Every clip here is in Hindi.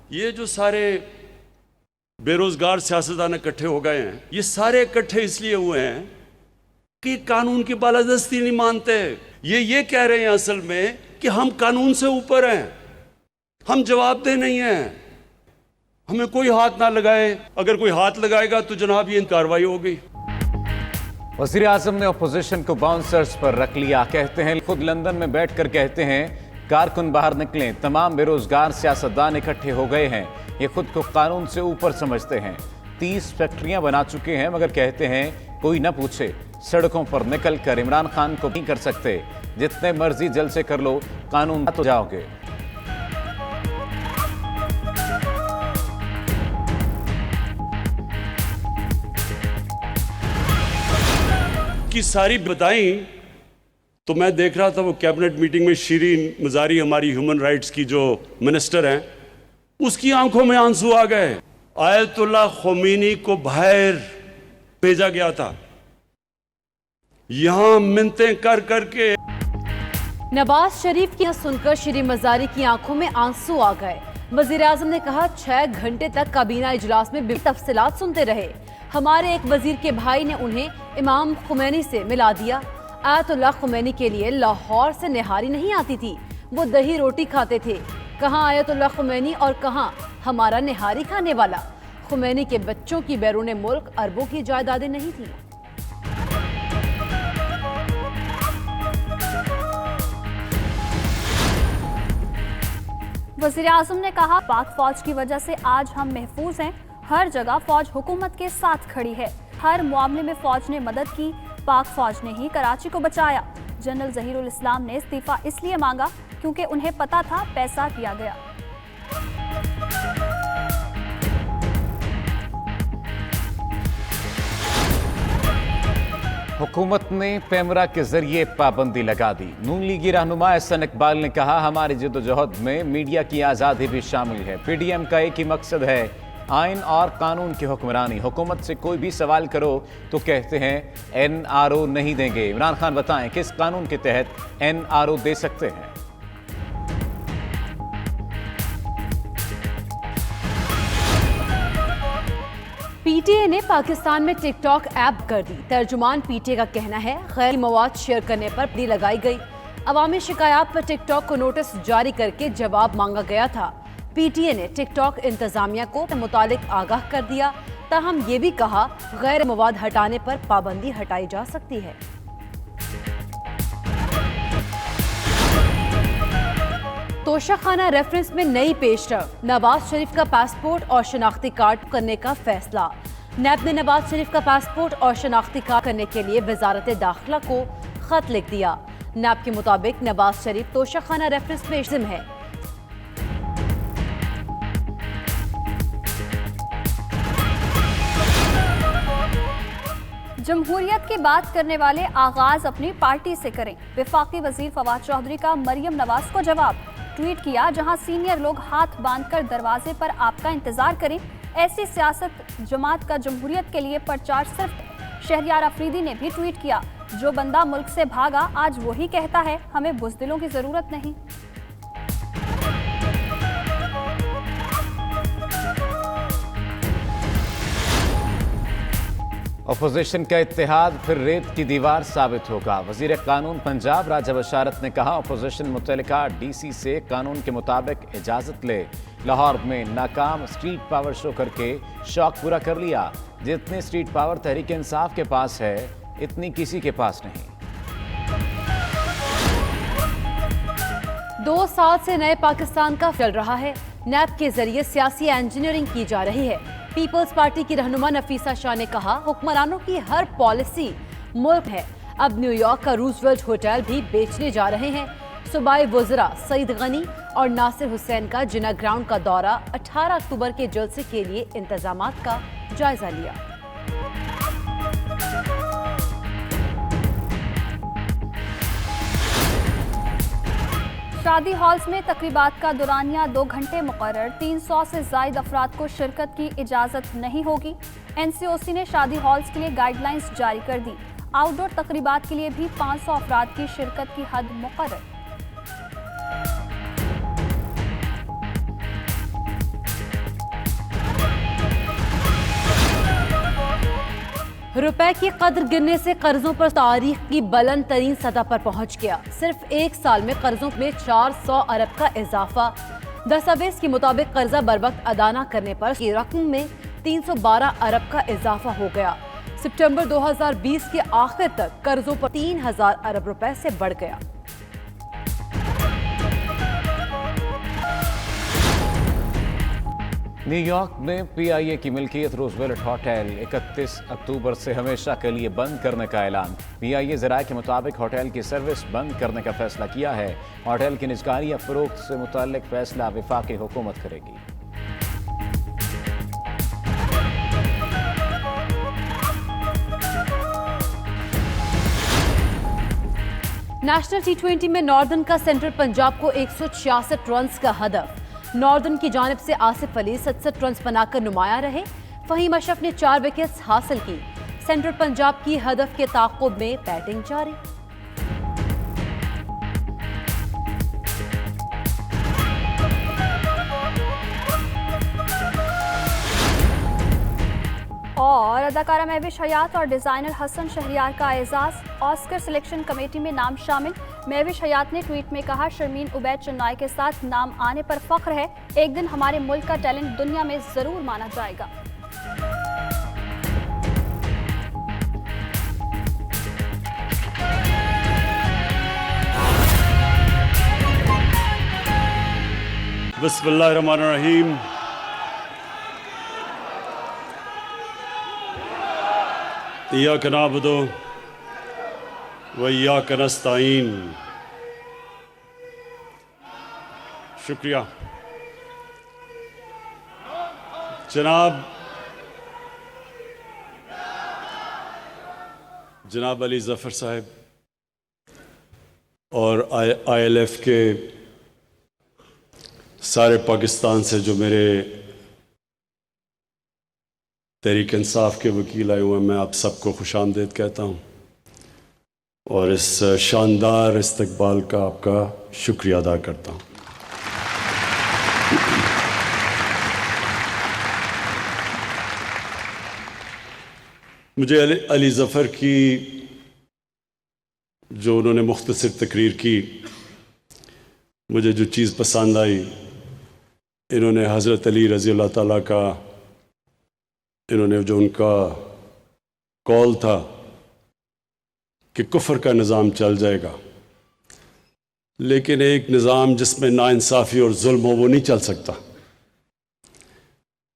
ये जो सारे बेरोजगार सियासतदान इकट्ठे हो गए हैं, ये सारे इकट्ठे इसलिए हुए हैं कि कानून की बालादस्ती नहीं मानते। ये कह रहे हैं असल में कि हम कानून से ऊपर हैं, हम जवाबदेह नहीं हैं, हमें कोई हाथ ना लगाए, अगर कोई हाथ लगाएगा तो जनाब ये कार्रवाई होगी। वज़ीर आज़म ने अपोजिशन को बाउंसर्स पर रख लिया। कहते हैं खुद लंदन में बैठकर कहते हैं कारकुन बाहर निकलें, तमाम बेरोजगार सियासतदान इकट्ठे हो गए हैं, ये खुद को कानून से ऊपर समझते हैं। 30 फैक्ट्रियां बना चुके हैं मगर कहते हैं कोई न पूछे। सड़कों पर निकल कर इमरान खान को नहीं कर सकते, जितने मर्जी जल से कर लो, कानून तो जाओगे। की सारी बताई तो मैं देख रहा था वो कैबिनेट मीटिंग में शीरीन मजारी, हमारी ह्यूमन राइट्स की जो मिनिस्टर हैं, उसकी आंखों में आंसू आ गए। आयतुल्लाह खोमेनी को बाहर भेजा गया था, यहां मिन्नतें कर करके। नवाज शरीफ की सुनकर श्री मजारी की आंखों में आंसू आ गए। वजीर आजम ने कहा 6 घंटे तक काबीना इजलास में तफसीलात सुनते रहे। हमारे एक वजीर के भाई ने उन्हें इमाम खुमैनी से मिला दिया। आयतुल्लाह खुमैनी के लिए लाहौर से निहारी नहीं आती थी, वो दही रोटी खाते थे। कहाँ आयतुल्लाह खुमैनी और कहाँ हमारा निहारी खाने वाला। खुमैनी के बच्चों की बैरून मुल्क अरबों की जायदादें नहीं थी। वज़ीर आज़म ने कहा पाक फौज की वजह से आज हम महफूज हैं। हर जगह फौज हुकूमत के साथ खड़ी है, हर मामले में फौज ने मदद की। पाक फौज ने ही कराची को बचाया। जनरल ज़हीरुल इस्लाम ने इस्तीफा इसलिए मांगा क्योंकि उन्हें पता था पैसा किया गया। हुकूमत ने पैमरा के जरिए पाबंदी लगा दी। नून लीगी रहनुमा एहसन इकबाल ने कहा हमारी जद्दोजहद में मीडिया की आज़ादी भी शामिल है। पीडीएम का एक ही मकसद है, आइन और कानून की हुक्मरानी। हुकूमत से कोई भी सवाल करो तो कहते हैं एनआरओ नहीं देंगे। इमरान खान बताएं किस कानून के तहत एनआरओ दे सकते हैं। पीटीए ने पाकिस्तान में टिकटॉक ऐप कर दी। तर्जुमान पीटीए का कहना है गैर मवाद शेयर करने पर पाबंदी लगाई गई। अवामी शिकायत पर टिकटॉक को नोटिस जारी करके जवाब मांगा गया था। पीटीए ने टिकटॉक इंतजामिया को मुतालिक आगाह कर दिया। ताहम ये भी कहा गैर मवाद हटाने पर पाबंदी हटाई जा सकती है। तोशाखाना रेफरेंस में नई पेशरफ। नवाज शरीफ का पासपोर्ट और शनाख्ती कार्ड करने का फैसला। नैब ने नवाज शरीफ का पासपोर्ट और शनाख्ती कार्ड करने के लिए वजारत दाखिला को खत लिख दिया। नैब के मुताबिक नवाज शरीफ तोशाखाना रेफरेंस में इस्म है। जमहूरियत की बात करने वाले आगाज अपनी पार्टी से करें। वफाकी वजीर फवाद चौधरी का मरियम नवाज को जवाब। ट्वीट किया जहां सीनियर लोग हाथ बांधकर दरवाजे पर आपका इंतजार करें, ऐसी सियासत जमात का जमहूरियत के लिए प्रचार। सिर्फ शहरियार अफरीदी ने भी ट्वीट किया जो बंदा मुल्क से भागा आज वही कहता है हमें बुज़दिलों की जरूरत नहीं। अपोजिशन का इत्तेहाद फिर रेत की दीवार साबित होगा। वजीर कानून पंजाब राजा बशारत ने कहा अपोजिशन मुतल्लिका डीसी से कानून के मुताबिक इजाजत ले। लाहौर में नाकाम स्ट्रीट पावर शो करके शौक पूरा कर लिया। जितनी स्ट्रीट पावर तहरीक इंसाफ के पास है इतनी किसी के पास नहीं। 2 साल से नए पाकिस्तान का चल रहा है। नैब के जरिए सियासी इंजीनियरिंग की जा रही है। पीपल्स पार्टी की रहनुमा नफीसा शाह ने कहा हुक्मरानों की हर पॉलिसी मुल्क है। अब न्यूयॉर्क का रूजवेल्ट होटल भी बेचने जा रहे हैं। सूबाई वज़रा सईद गनी और नासिर हुसैन का जिना ग्राउंड का दौरा 18 अक्टूबर के जलसे के लिए इंतजामात का जायजा लिया। शादी हॉल्स में तकरीबात का दौरानिया 2 घंटे मुकर्रर। 300 से जायद अफराद को शिरकत की इजाज़त नहीं होगी। एनसीओसी ने शादी हॉल्स के लिए गाइडलाइंस जारी कर दी। आउटडोर तकरीबात के लिए भी 500 अफराद की शिरकत की हद मुकर्रर। रुपए की कद्र गिरने से कर्जों पर तारीख की बुलंद तरीन सतह पर पहुंच गया। सिर्फ एक साल में कर्जों में 400 अरब का इजाफा। दस्तावेज के मुताबिक कर्जा बरवक्त अदा न करने पर की रकम में 312 अरब का इजाफा हो गया। सितंबर 2020 के आखिर तक कर्जों पर 3000 अरब रुपए से बढ़ गया। न्यूयॉर्क में पीआईए की मिल्कियत रूजवेल्ट होटल 31 अक्टूबर से हमेशा के लिए बंद करने का ऐलान। पीआईए ज़राए के मुताबिक होटल की सर्विस बंद करने का फैसला किया है। होटल की निजकारी या फरोख्त से मुताल्लिक फैसला वफाकी हुकूमत करेगी। नेशनल टी20 में नॉर्दर्न का सेंट्रल पंजाब को 166 रन का हदफ। नॉर्दर्न की जानिब से आसिफ अली 67 रन बनाकर नुमाया रहे। फहीम अशरफ ने 4 विकेट्स हासिल की। सेंट्रल पंजाब की हदफ के ताक़ुब में बैटिंग जारी। और अदाकारा महविश हयात और डिजाइनर हसन शहरियार का एजाज। ऑस्कर सिलेक्शन कमेटी में नाम शामिल। महविश हयात ने ट्वीट में कहा, शर्मीन उबैद चन्नाई के साथ नाम आने पर फख्र है। एक दिन हमारे मुल्क का टैलेंट दुनिया में जरूर माना जाएगा। बिस्मिल्लाहिर्रहमानिर्रहीम। इय्याक नअबुदु व इय्याक नस्तईन। शुक्रिया जनाब अली ज़फ़र साहब और ILF के सारे पाकिस्तान से जो मेरे तहरीक इंसाफ के वकील आए हुए हैं, मैं आप सबको खुशामदीद कहता हूँ और इस शानदार इस्तकबाल का आपका शुक्रिया अदा करता हूँ। मुझे अली ज़फ़र की जो उन्होंने मुख्तसर तकरीर की, मुझे जो चीज़ पसंद आई, इन्होंने हज़रत अली रज़ी अल्लाह ताला का, इन्होंने जो उनका कॉल था कि कुफ्र का निज़ाम चल जाएगा, लेकिन एक निज़ाम जिसमें नाइंसाफ़ी और जुल्म हो वो नहीं चल सकता।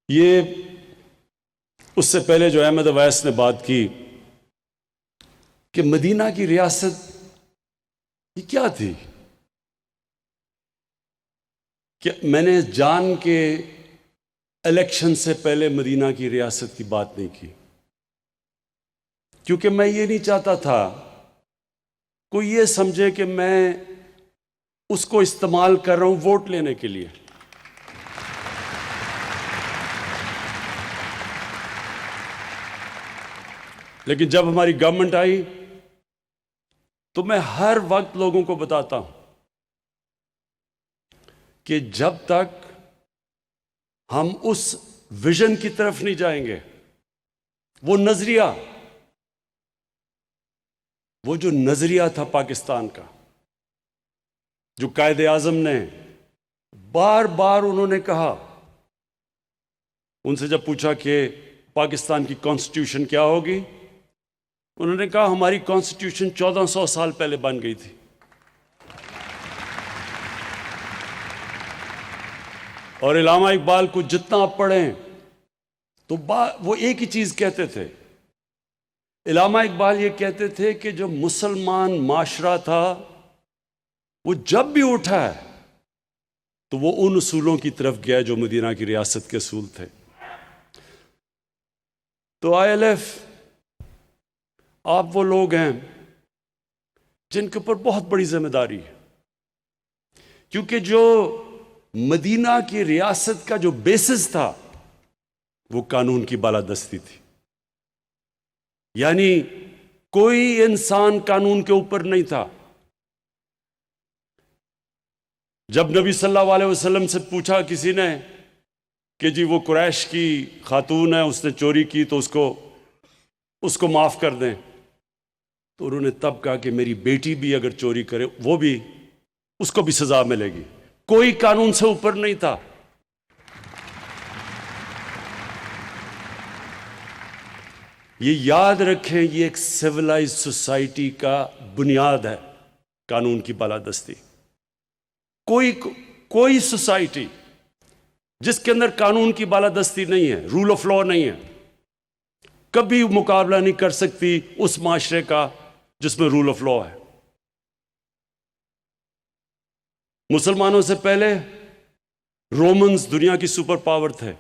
ये उससे पहले जो अहमद अवैस ने बात की कि मदीना की रियासत ये क्या थी, कि मैंने जान के इलेक्शन से पहले मदीना की रियासत की बात नहीं की, क्योंकि मैं ये नहीं चाहता था कोई ये समझे कि मैं उसको इस्तेमाल कर रहा हूं वोट लेने के लिए। लेकिन जब हमारी गवर्नमेंट आई तो मैं हर वक्त लोगों को बताता हूं कि जब तक हम उस विजन की तरफ नहीं जाएंगे, वो जो नजरिया था पाकिस्तान का, जो कायदे आजम ने बार बार उन्होंने कहा, उनसे जब पूछा कि पाकिस्तान की कॉन्स्टिट्यूशन क्या होगी, उन्होंने कहा हमारी कॉन्स्टिट्यूशन 1400 साल पहले बन गई थी। और इलामा इकबाल को जितना आप पढ़ें तो वो एक ही चीज कहते थे। इलामा इकबाल ये कहते थे कि जो मुसलमान माशरा था वो जब भी उठा है तो वो उन उसूलों की तरफ गया जो मदीना की रियासत के असूल थे। तो ILF, आप वो लोग हैं जिनके ऊपर बहुत बड़ी जिम्मेदारी है, क्योंकि जो मदीना की रियासत का जो बेसिस था वो कानून की बालादस्ती थी। यानी कोई इंसान कानून के ऊपर नहीं था। जब नबी सल्लल्लाहु अलैहि वसल्लम से पूछा किसी ने कि जी वो कुरैश की खातून है, उसने चोरी की, तो उसको उसको माफ कर दें, तो उन्होंने तब कहा कि मेरी बेटी भी अगर चोरी करे वो भी, उसको भी सजा मिलेगी। कोई कानून से ऊपर नहीं था। ये याद रखें, ये एक सिविलाइज्ड सोसाइटी का बुनियाद है कानून की बालादस्ती। कोई सोसाइटी जिसके अंदर कानून की बालादस्ती नहीं है, रूल ऑफ लॉ नहीं है, कभी मुकाबला नहीं कर सकती उस माशरे का जिसमें रूल ऑफ लॉ है। मुसलमानों से पहले रोमन्स दुनिया की सुपर पावर थे।